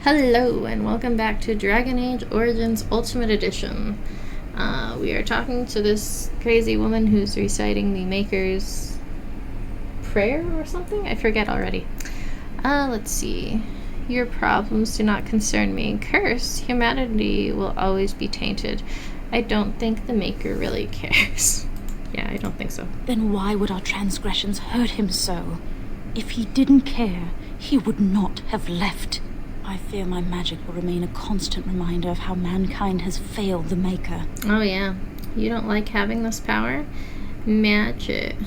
Hello, and welcome back to Dragon Age Origins Ultimate Edition. We are talking to this crazy woman who's reciting the Maker's prayer or something? I forget already. Let's see. Your problems do not concern me. Curse, humanity will always be tainted. I don't think the Maker really cares. Yeah, I don't think so. Then why would our transgressions hurt him so? If he didn't care, he would not have left. I fear my magic will remain a constant reminder of how mankind has failed the Maker. Oh yeah, you don't like having this power? Magic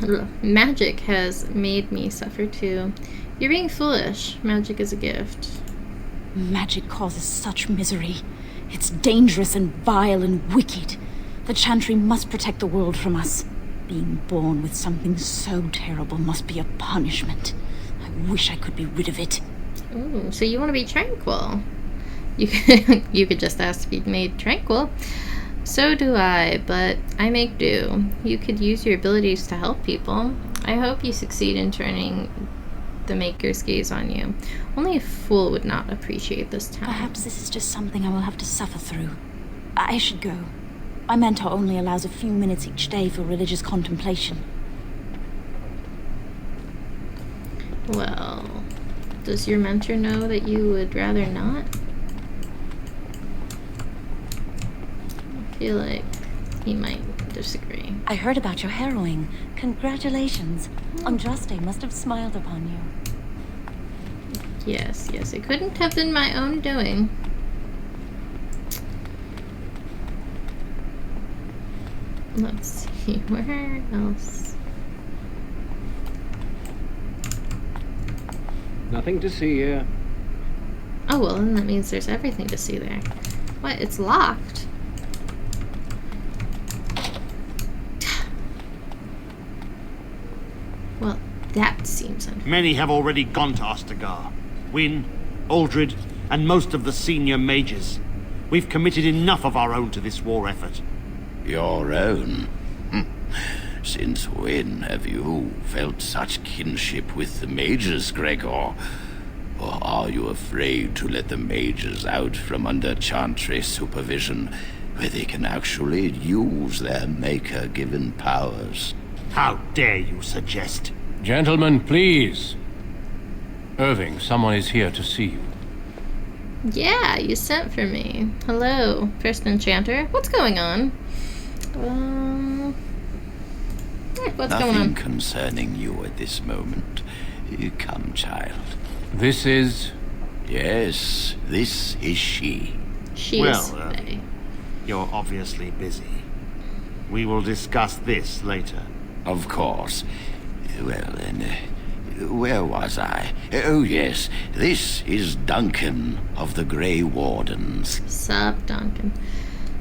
has made me suffer too. You're being foolish. Magic is a gift. Magic causes such misery. It's dangerous and vile and wicked. The Chantry must protect the world from us. Being born with something so terrible must be a punishment. I wish I could be rid of it. Ooh, so you want to be tranquil. You could just ask to be made tranquil. So do I, but I make do. You could use your abilities to help people. I hope you succeed in turning the Maker's gaze on you. Only a fool would not appreciate this talent. Perhaps this is just something I will have to suffer through. I should go. My mentor only allows a few minutes each day for religious contemplation. Well, does your mentor know that you would rather not? I feel like he might disagree. I heard about your harrowing. Congratulations. Andraste must have smiled upon you. Yes, it couldn't have been my own doing. Let's see, where else? Nothing to see here. Oh, well, then that means there's everything to see there. What? It's locked. Well, that seems unfair. Many have already gone to Ostagar. Wynne, Aldred, and most of the senior mages. We've committed enough of our own to this war effort. Your own? Since when have you felt such kinship with the mages, Gregor? Or are you afraid to let the mages out from under Chantry supervision, where they can actually use their Maker-given powers? How dare you suggest? Gentlemen, please. Irving, someone is here to see you. Yeah, you sent for me. Hello, First Enchanter. What's going on? What's going on? Nothing concerning you at this moment. Come, child. This is... Yes, this is she. She is Faye. You're obviously busy. We will discuss this later. Of course. Well then, where was I? Oh yes, this is Duncan of the Grey Wardens. Sup, Duncan.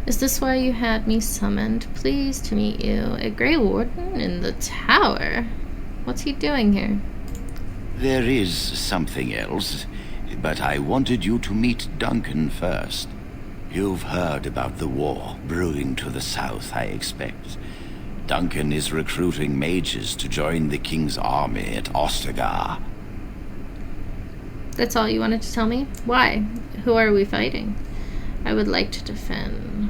Is this why you had me summoned? Pleased to meet you. A Grey Warden in the tower? What's he doing here? There is something else, but I wanted you to meet Duncan first. You've heard about the war brewing to the south, I expect. Duncan is recruiting mages to join the King's army at Ostagar. That's all you wanted to tell me? Why? Who are we fighting? I would like to defend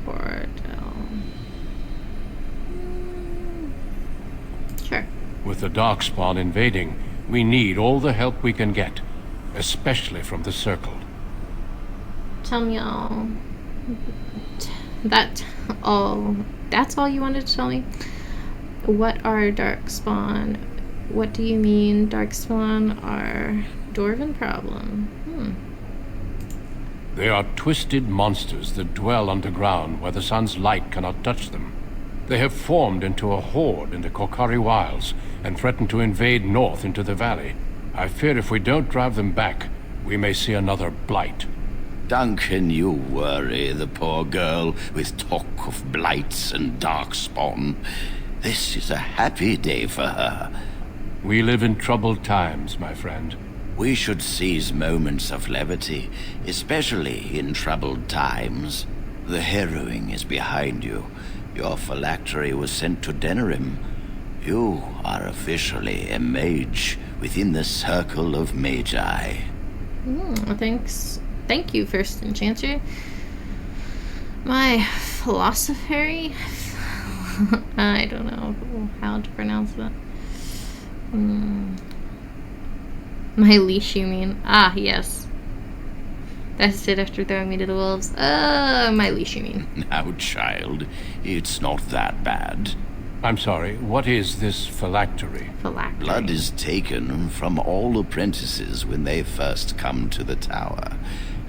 Fordell. Sure. With the Darkspawn invading, we need all the help we can get, especially from the Circle. Tell me all. That's all you wanted to tell me? What are Darkspawn? What do you mean Darkspawn are Dwarven problem? They are twisted monsters that dwell underground where the sun's light cannot touch them. They have formed into a horde in the Korcari Wilds and threaten to invade north into the valley. I fear if we don't drive them back, we may see another blight. Duncan, you worry the poor girl with talk of blights and darkspawn. This is a happy day for her. We live in troubled times, my friend. We should seize moments of levity, especially in troubled times. The harrowing is behind you. Your phylactery was sent to Denerim. You are officially a mage within the circle of magi. Thank you, First Enchanter. My philosophy? I don't know how to pronounce that. My leash, you mean? Ah, yes. That's it after throwing me to the wolves. My leash, you mean? Now, child, it's not that bad. I'm sorry, what is this phylactery? Phylactery. Blood is taken from all apprentices when they first come to the tower,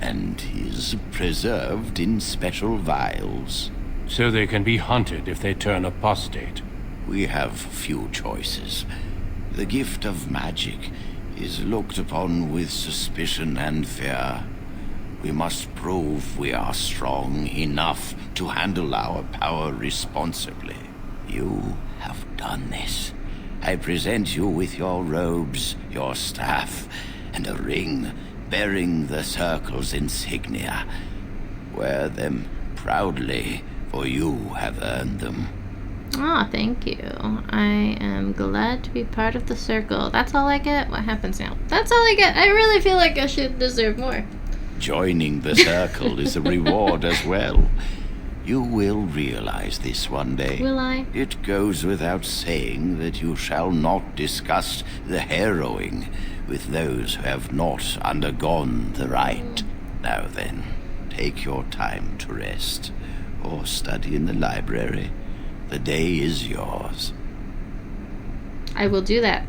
and is preserved in special vials. So they can be hunted if they turn apostate. We have few choices. The gift of magic is looked upon with suspicion and fear. We must prove we are strong enough to handle our power responsibly. You have done this. I present you with your robes, your staff, and a ring bearing the circle's insignia. Wear them proudly, for you have earned them. Ah, thank you. I am glad to be part of the circle. That's all I get? What happens now? That's all I get. I really feel like I should deserve more. Joining the circle is a reward as well. You will realize this one day. Will I? It goes without saying that you shall not discuss the harrowing with those who have not undergone the rite. Now then, take your time to rest, or study in the library. The day is yours. I will do that.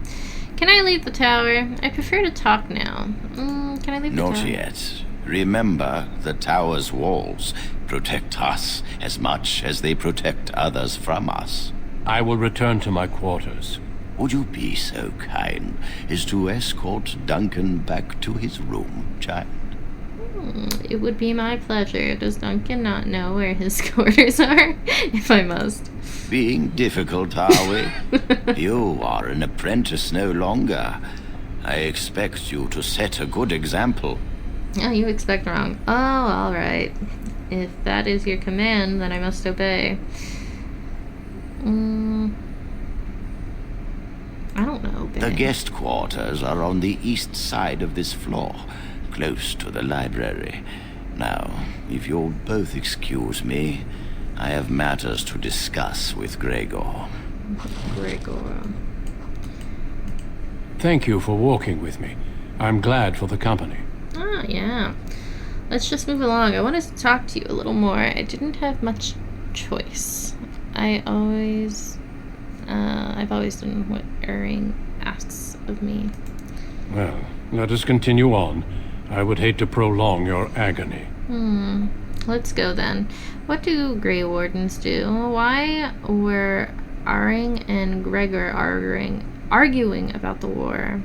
Can I leave the tower? I prefer to talk now. Can I leave the tower? Not yet. Remember, the tower's walls protect us as much as they protect others from us. I will return to my quarters. Would you be so kind as to escort Duncan back to his room, child? It would be my pleasure. Does Duncan not know where his quarters are? If I must. Being difficult, are we? You are an apprentice no longer. I expect you to set a good example. Oh, you expect wrong. Oh, alright. If that is your command, then I must obey. I don't know, obey. The guest quarters are on the east side of this floor, close to the library. Now, if you'll both excuse me, I have matters to discuss with Gregor. Gregor. Thank you for walking with me. I'm glad for the company. Ah, yeah. Let's just move along. I wanted to talk to you a little more. I didn't have much choice. I've always done what Erring asks of me. Well, let us continue on. I would hate to prolong your agony. Let's go then. What do Grey Wardens do? Why were Erring and Gregor arguing about the war?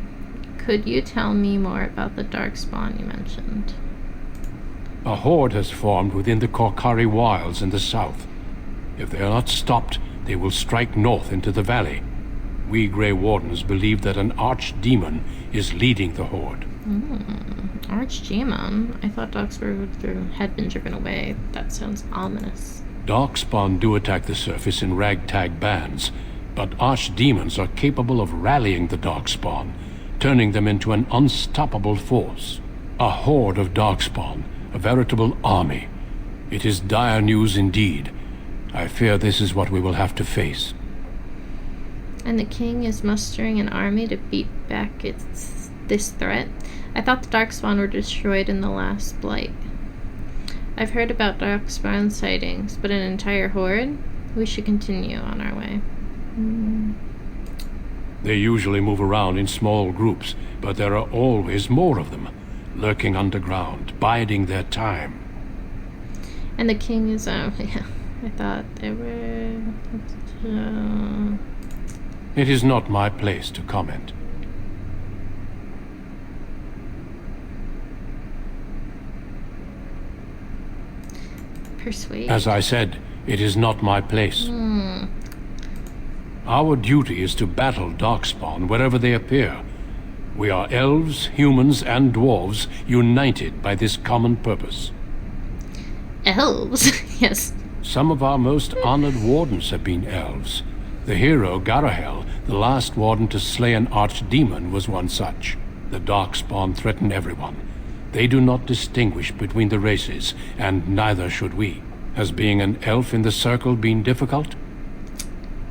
Could you tell me more about the Darkspawn you mentioned? A horde has formed within the Korkari Wilds in the south. If they are not stopped, they will strike north into the valley. We Grey Wardens believe that an archdemon is leading the horde. Archdemon? I thought Darkspawn had been driven away. That sounds ominous. Darkspawn do attack the surface in ragtag bands, but archdemons are capable of rallying the Darkspawn, turning them into an unstoppable force. A horde of Darkspawn, a veritable army. It is dire news indeed. I fear this is what we will have to face. And the king is mustering an army to beat back this threat? I thought the Darkspawn were destroyed in the last blight. I've heard about Darkspawn sightings, but an entire horde? We should continue on our way. They usually move around in small groups, but there are always more of them, lurking underground, biding their time. And the king is, yeah, I thought they were... It is not my place to comment. Persuade? As I said, it is not my place. Our duty is to battle Darkspawn wherever they appear. We are elves, humans, and dwarves united by this common purpose. Elves? Yes. Some of our most honored wardens have been elves. The hero Garahel, the last warden to slay an archdemon, was one such. The Darkspawn threaten everyone. They do not distinguish between the races, and neither should we. Has being an elf in the circle been difficult?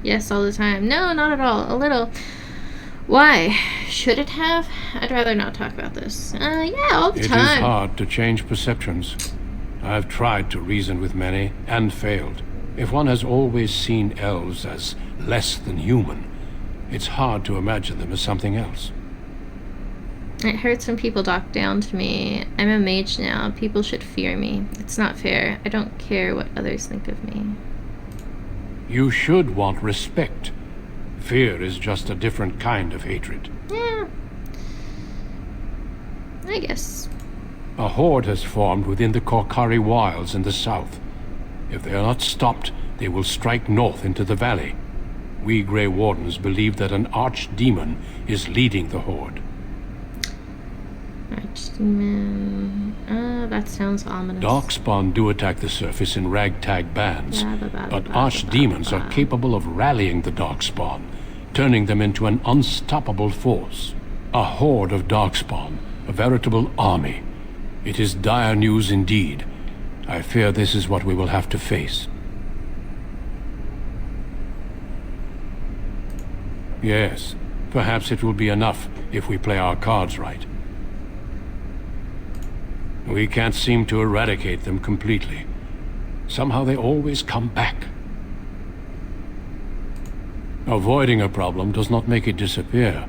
Yes, all the time. No, not at all. A little. Why? Should it have? I'd rather not talk about this. Yeah, all the time. It is hard to change perceptions. I've tried to reason with many, and failed. If one has always seen elves as less than human, it's hard to imagine them as something else. It hurts when people talk down to me. I'm a mage now. People should fear me. It's not fair. I don't care what others think of me. You should want respect. Fear is just a different kind of hatred. Yeah. I guess. A horde has formed within the Korkari Wilds in the south. If they are not stopped, they will strike north into the valley. We Grey Wardens believe that an archdemon is leading the horde. Archdemon. That sounds ominous. Darkspawn do attack the surface in ragtag bands, but archdemons are capable of rallying the Darkspawn, turning them into an unstoppable force. A horde of Darkspawn, a veritable army. It is dire news indeed. I fear this is what we will have to face. Yes, perhaps it will be enough if we play our cards right. We can't seem to eradicate them completely. Somehow they always come back. Avoiding a problem does not make it disappear.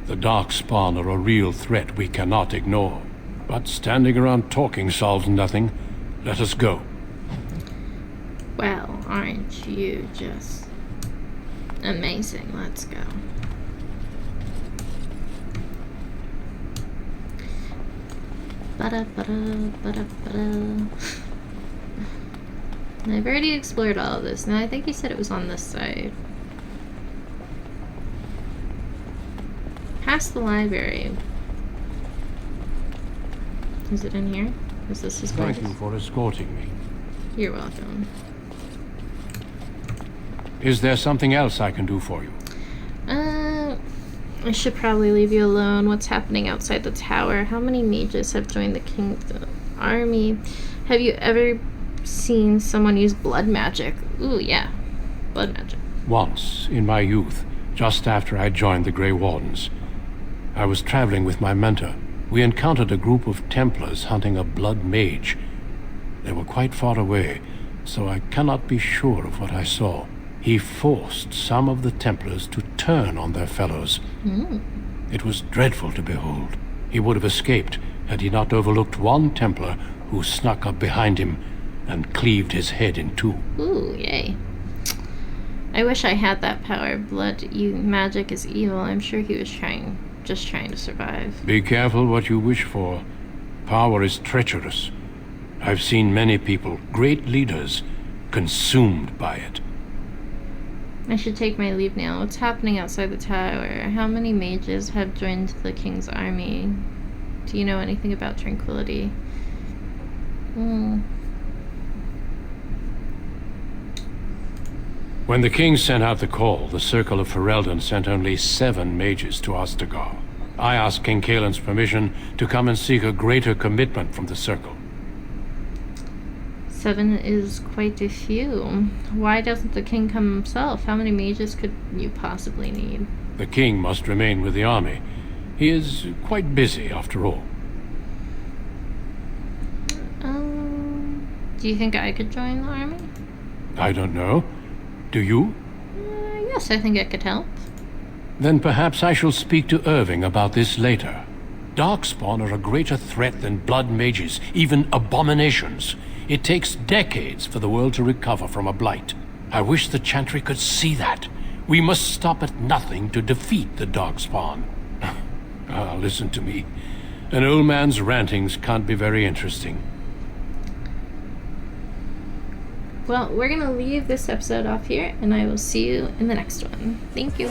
The Darkspawn are a real threat we cannot ignore. But standing around talking solves nothing. Let us go. Well, aren't you just amazing? Let's go. I've already explored all of this. Now I think you said it was on this side. Past the library. Is it in here? Is this his place? Thank you for escorting me. You're welcome. Is there something else I can do for you? I should probably leave you alone. What's happening outside the tower? How many mages have joined the king's army? Have you ever seen someone use blood magic? Ooh, yeah. Blood magic. Once, in my youth, just after I joined the Grey Wardens, I was traveling with my mentor. We encountered a group of Templars hunting a blood mage. They were quite far away, so I cannot be sure of what I saw. He forced some of the Templars to turn on their fellows. It was dreadful to behold. He would have escaped had he not overlooked one Templar who snuck up behind him and cleaved his head in two. Ooh, yay. I wish I had that power. Blood magic is evil. I'm sure he was just trying to survive. Be careful what you wish for. Power is treacherous. I've seen many people, great leaders, consumed by it. I should take my leave now. What's happening outside the tower? How many mages have joined the king's army? Do you know anything about tranquility? When the king sent out the call, the Circle of Ferelden sent only 7 mages to Ostagar. I asked King Kaelin's permission to come and seek a greater commitment from the Circle. 7 is quite a few. Why doesn't the king come himself? How many mages could you possibly need? The king must remain with the army. He is quite busy, after all. Do you think I could join the army? I don't know. Do you? Yes, I think I could help. Then perhaps I shall speak to Irving about this later. Darkspawn are a greater threat than blood mages, even abominations. It takes decades for the world to recover from a blight. I wish the Chantry could see that. We must stop at nothing to defeat the Darkspawn. Listen to me. An old man's rantings can't be very interesting. Well, we're gonna leave this episode off here, and I will see you in the next one. Thank you.